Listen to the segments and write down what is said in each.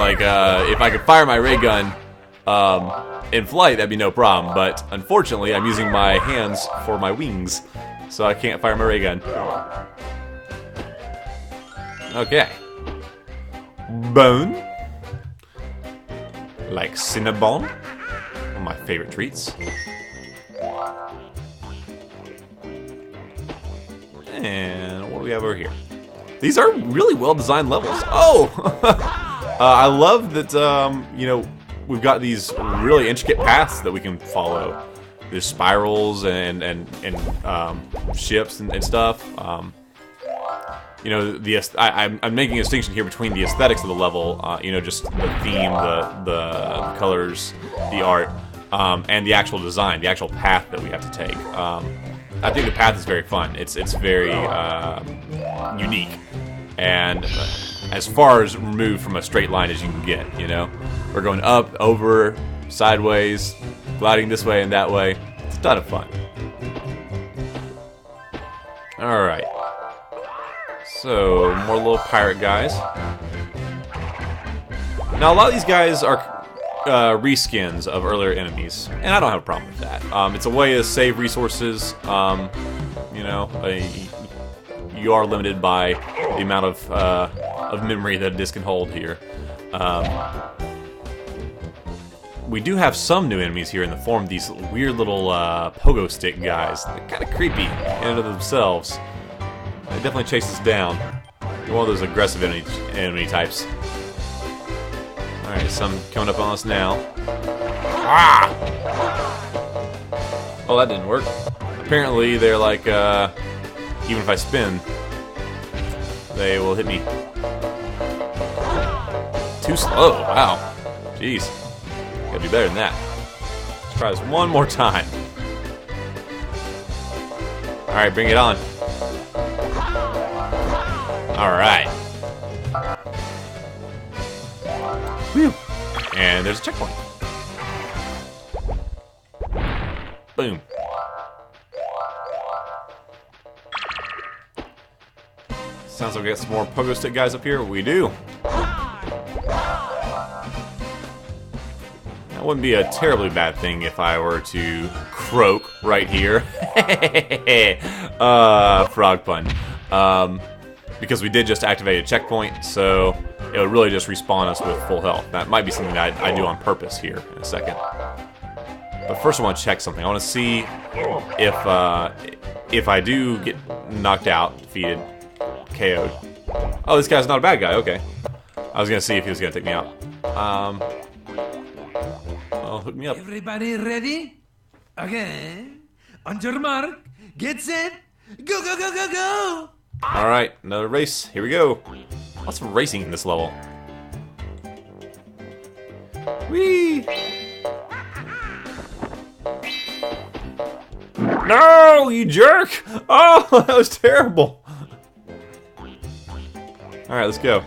like, if I could fire my ray gun in flight, that'd be no problem. But unfortunately, I'm using my hands for my wings, so I can't fire my ray gun. Okay. Bone. Like Cinnabon. One of my favorite treats. And what do we have over here? These are really well-designed levels. Oh! I love that, you know, we've got these really intricate paths that we can follow. There's spirals and ships and stuff. You know, I'm making a distinction here between the aesthetics of the level, you know, just the theme, the colors, the art, and the actual design, the actual path that we have to take. I think the path is very fun. It's very unique, and as far as removed from a straight line as you can get. You know, we're going up, over, sideways, gliding this way and that way. It's a ton of fun. All right. So more little pirate guys. Now a lot of these guys are reskins of earlier enemies, and I don't have a problem with that. It's a way to save resources. You know, you are limited by the amount of memory that a disc can hold here. We do have some new enemies here in the form of these weird little pogo stick guys. They're kind of creepy in and of themselves. They definitely chase us down. You're one of those aggressive enemy types. Alright, some coming up on us now. Ah! Oh, that didn't work. Apparently, they're like, even if I spin, they will hit me. Too slow, wow. Jeez. Gotta be better than that. Let's try this one more time. Alright, bring it on. Alright. Whew. And there's a checkpoint. Boom. Sounds like we got some more pogo stick guys up here. We do. That wouldn't be a terribly bad thing if I were to croak right here. Frog pun. Because we did just activate a checkpoint, so it would really just respawn us with full health. That might be something that I do on purpose here in a second. But first I want to check something. I want to see if I do get knocked out, defeated, KO'd. Oh, this guy's not a bad guy, okay. I was going to see if he was going to take me out. Well, hook me up. Everybody ready? Okay. On your mark, get set, go, go, go, go, go! Alright, another race. Here we go. Lots of racing in this level. Whee! No, you jerk! Oh, that was terrible. Alright, let's go.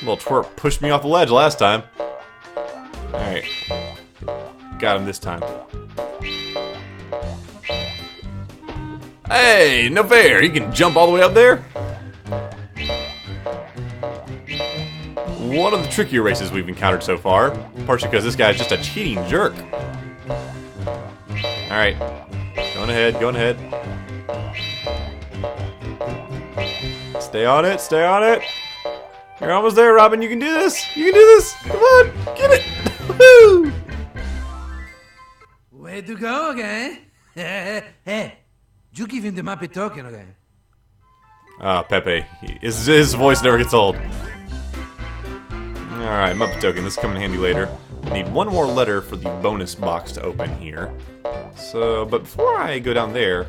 Little twerp pushed me off the ledge last time. Alright. Got him this time. Hey, no fair! You can jump all the way up there? One of the trickier races we've encountered so far. Partially because this guy's just a cheating jerk. Alright. Going ahead, going ahead. Stay on it, stay on it! You're almost there, Robin. You can do this. You can do this. Come on, get it. Woo! Way to go, okay? Hey, you give him the Muppet token, okay? Ah, Pepe. His voice never gets old. Alright, Muppet token. This will come in handy later. I need one more letter for the bonus box to open here. So, but before I go down there,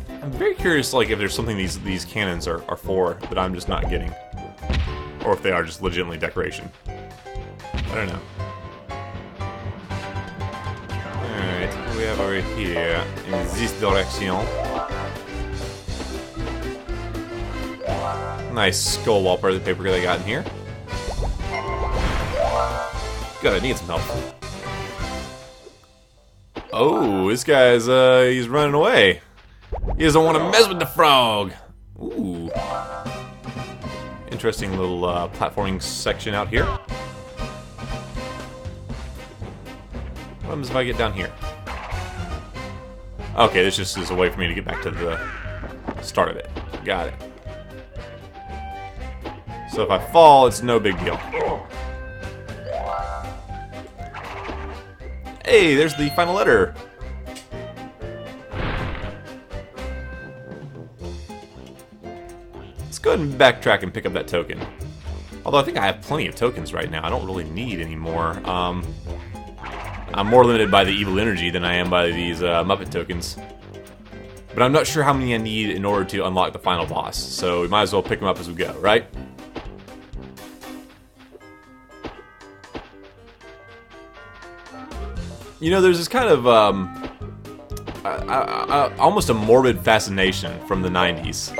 I'm very curious, like, if there's something these cannons are for that I'm just not getting. Or if they are just legitimately decoration. I don't know. Alright, what do we have over here? In this direction. Nice skull wallpaper paper that I got in here. Good, I need some help. Oh, this guy's, he's running away. He doesn't want to mess with the frog. Ooh. Interesting little platforming section out here. What happens if I get down here? Okay, this just is a way for me to get back to the start of it. Got it. So if I fall, it's no big deal. Hey, there's the final letter. Let's go ahead and backtrack and pick up that token. Although I think I have plenty of tokens right now. I don't really need any more. I'm more limited by the evil energy than I am by these Muppet tokens. But I'm not sure how many I need in order to unlock the final boss. So we might as well pick them up as we go, right? You know, there's this kind of almost a morbid fascination from the 90s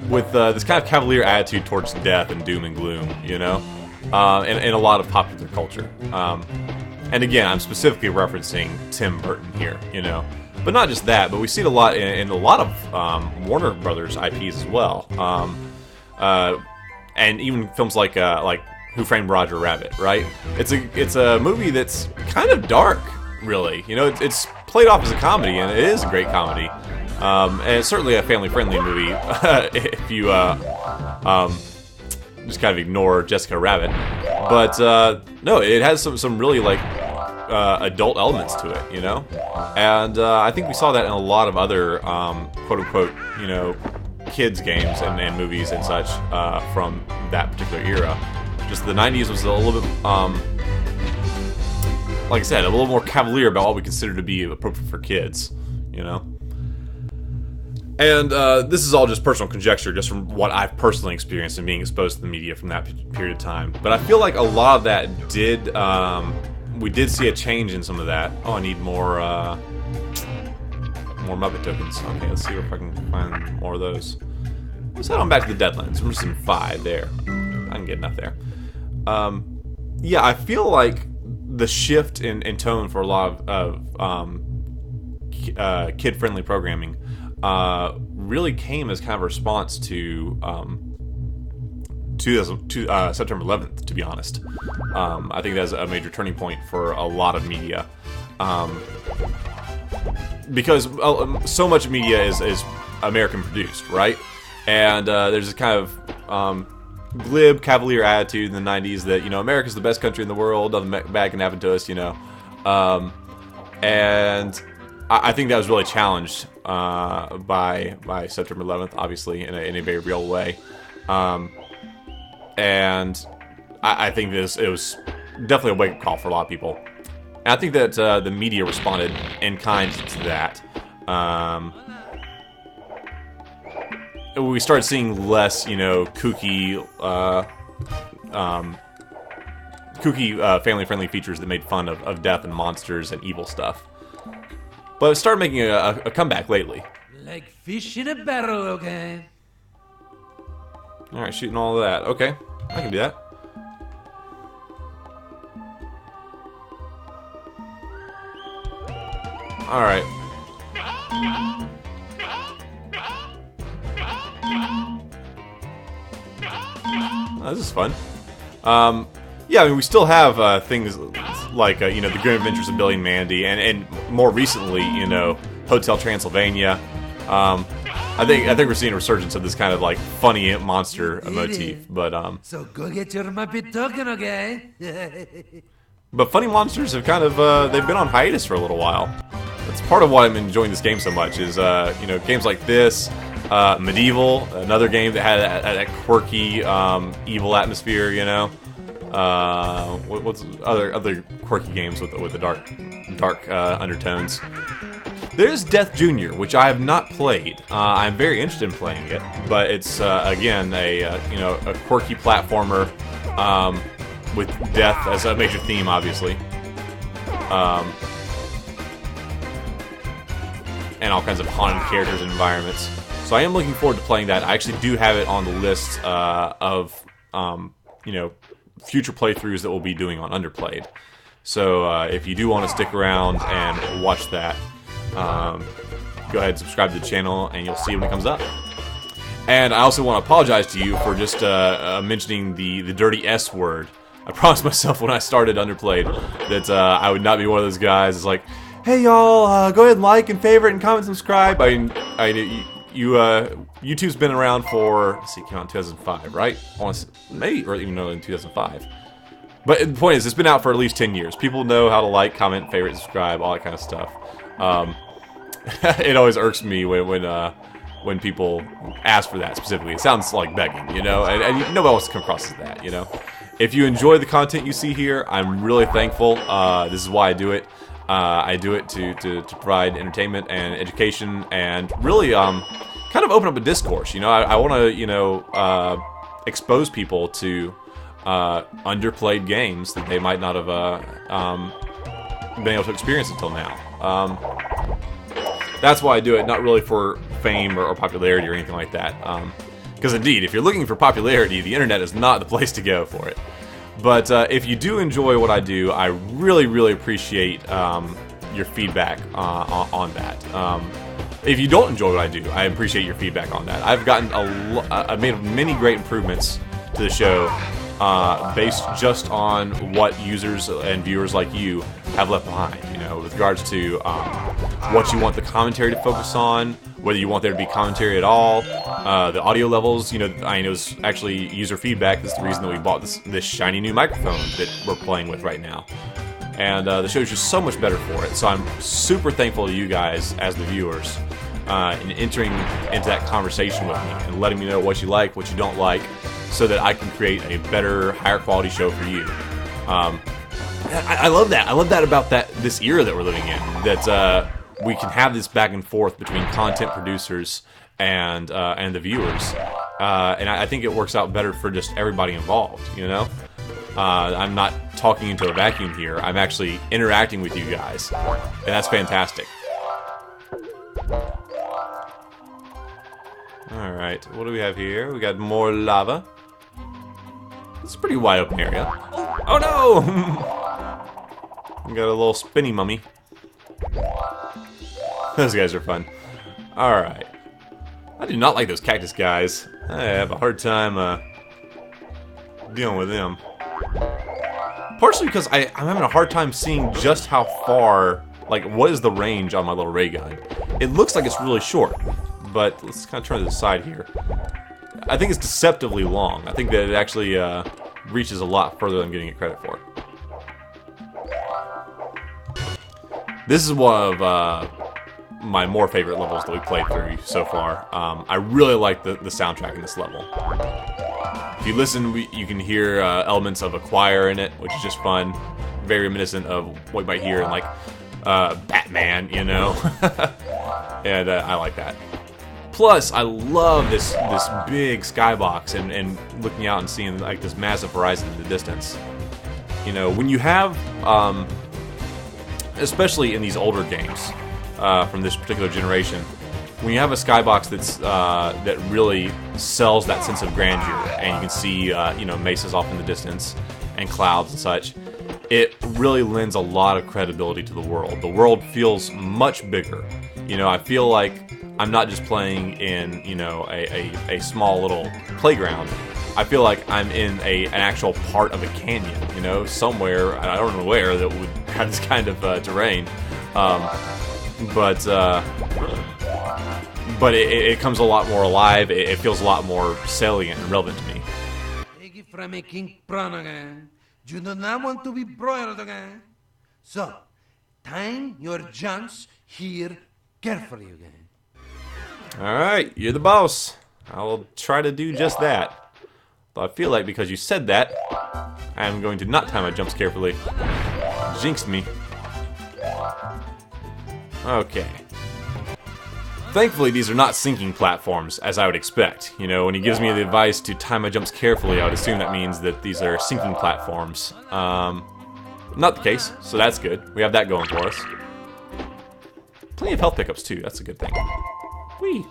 with this kind of cavalier attitude towards death and doom and gloom, you know, in a lot of popular culture. And again, I'm specifically referencing Tim Burton here, you know, but not just that, but we see it a lot in a lot of Warner Brothers IPs as well, and even films like Who Framed Roger Rabbit, right? It's a movie that's kind of dark, really. You know, it's played off as a comedy, and it is a great comedy. And it's certainly a family-friendly movie if you just kind of ignore Jessica Rabbit. But no, it has some really like adult elements to it, you know. And I think we saw that in a lot of other quote-unquote, you know, kids games and movies and such from that particular era. Just the 90s was a little bit, like I said, a little more cavalier about what we consider to be appropriate for kids, you know? And this is all just personal conjecture, just from what I've personally experienced and being exposed to the media from that period of time. But I feel like a lot of that did, we did see a change in some of that. Oh, I need more Muppet tokens. Okay, let's see if I can find more of those. Let's head on back to the Deadlands. I'm just in 5 there. I can get enough there. Yeah, I feel like the shift in tone for a lot of kid-friendly programming really came as kind of a response to September 11th, to be honest. I think that's a major turning point for a lot of media. Because so much media is American-produced, right? And there's this kind of glib, cavalier attitude in the 90s that, you know, America's the best country in the world, nothing bad can happen to us, you know. And I think that was really challenged by September 11th, obviously, in a very real way. And I think it was definitely a wake-up call for a lot of people. And I think that the media responded in kind to that. We started seeing less, you know, kooky family-friendly features that made fun of death and monsters and evil stuff. But it started making a comeback lately. Like fish in a barrel, okay? Alright, shooting all of that. Okay, I can do that. Alright. Oh, this is fun. Yeah, I mean, we still have things like, you know, The Grim Adventures of Billy and Mandy, and more recently, you know, Hotel Transylvania. I think we're seeing a resurgence of this kind of like funny monster motif, but So go get your Muppet token, okay? but funny monsters have kind of they've been on hiatus for a little while. That's part of why I'm enjoying this game so much. Is you know, games like this. Medieval, another game that had that quirky, evil atmosphere, you know. What's other quirky games with the dark undertones? There's Death Jr., which I have not played. I'm very interested in playing it, but it's again a you know, a quirky platformer with death as a major theme, obviously. And all kinds of haunted characters and environments. So I am looking forward to playing that. I actually do have it on the list of you know, future playthroughs that we'll be doing on UnderPlayed. So if you do want to stick around and watch that, go ahead and subscribe to the channel, and you'll see it when it comes up. And I also want to apologize to you for just mentioning the dirty S word. I promised myself when I started Underplayed that I would not be one of those guys that's like, hey y'all, go ahead and like and favorite and comment and subscribe. YouTube's been around for, let's see, came out in 2005, right? Maybe, or even in 2005. But the point is, it's been out for at least 10 years. People know how to like, comment, favorite, subscribe, all that kind of stuff. It always irks me when people ask for that specifically. It sounds like begging, you know, and nobody wants to come across as that, you know. If you enjoy the content you see here, I'm really thankful. This is why I do it. I do it to provide entertainment and education, and really kind of open up a discourse. You know, I want to, you know, expose people to underplayed games that they might not have been able to experience until now. That's why I do it, not really for fame or popularity or anything like that. Because indeed, if you're looking for popularity, the internet is not the place to go for it. But if you do enjoy what I do, I really, really appreciate your feedback on that. If you don't enjoy what I do, I appreciate your feedback on that. I've made many great improvements to the show based just on what users and viewers like you have left behind. You know, with regards to what you want the commentary to focus on, whether you want there to be commentary at all, the audio levels. You know, I know it's actually user feedback. That's the reason that we bought this shiny new microphone that we're playing with right now. And the show's just so much better for it. So I'm super thankful to you guys as the viewers in entering into that conversation with me and letting me know what you like, what you don't like, so that I can create a better, higher quality show for you. I love that. I love that about this era that we're living in. That we can have this back and forth between content producers and the viewers, and I think it works out better for just everybody involved. You know, I'm not talking into a vacuum here. I'm actually interacting with you guys, and that's fantastic. All right, what do we have here? We got more lava. It's a pretty wide open area. Oh no! We got a little spinny mummy. Those guys are fun. Alright. I do not like those cactus guys. I have a hard time dealing with them. Partially because I'm having a hard time seeing just how far, like, what is the range on my little ray gun. It looks like it's really short, but let's kind of turn to the side here. I think it's deceptively long. I think that it actually reaches a lot further than I'm getting it credit for. This is one of my more favorite levels that we played through so far. I really like the soundtrack in this level. If you listen, you can hear elements of a choir in it, which is just fun. Very reminiscent of what you might hear in, like, Batman, you know? And I like that. Plus, I love this big skybox and looking out and seeing, like, this massive horizon in the distance. You know, when you have, especially in these older games from this particular generation, when you have a skybox that really sells that sense of grandeur, and you can see you know, mesas off in the distance and clouds and such, it really lends a lot of credibility to the world. The world feels much bigger. You know, I feel like I'm not just playing in, you know, a small little playground. I feel like I'm in an actual part of a canyon, you know, somewhere, I don't know where, that would have this kind of terrain. But it comes a lot more alive. It feels a lot more salient and relevant to me. Take it from a king again. You do not want to be broiled again. So, time your jumps here carefully again. Alright, you're the boss. I will try to do just that. Though I feel like because you said that, I am going to not time my jumps carefully. Jinxed me. Okay. Thankfully, these are not sinking platforms, as I would expect. You know, when he gives me the advice to time my jumps carefully, I would assume that means that these are sinking platforms. Not the case, so that's good. We have that going for us. Plenty of health pickups, too. That's a good thing. Whee!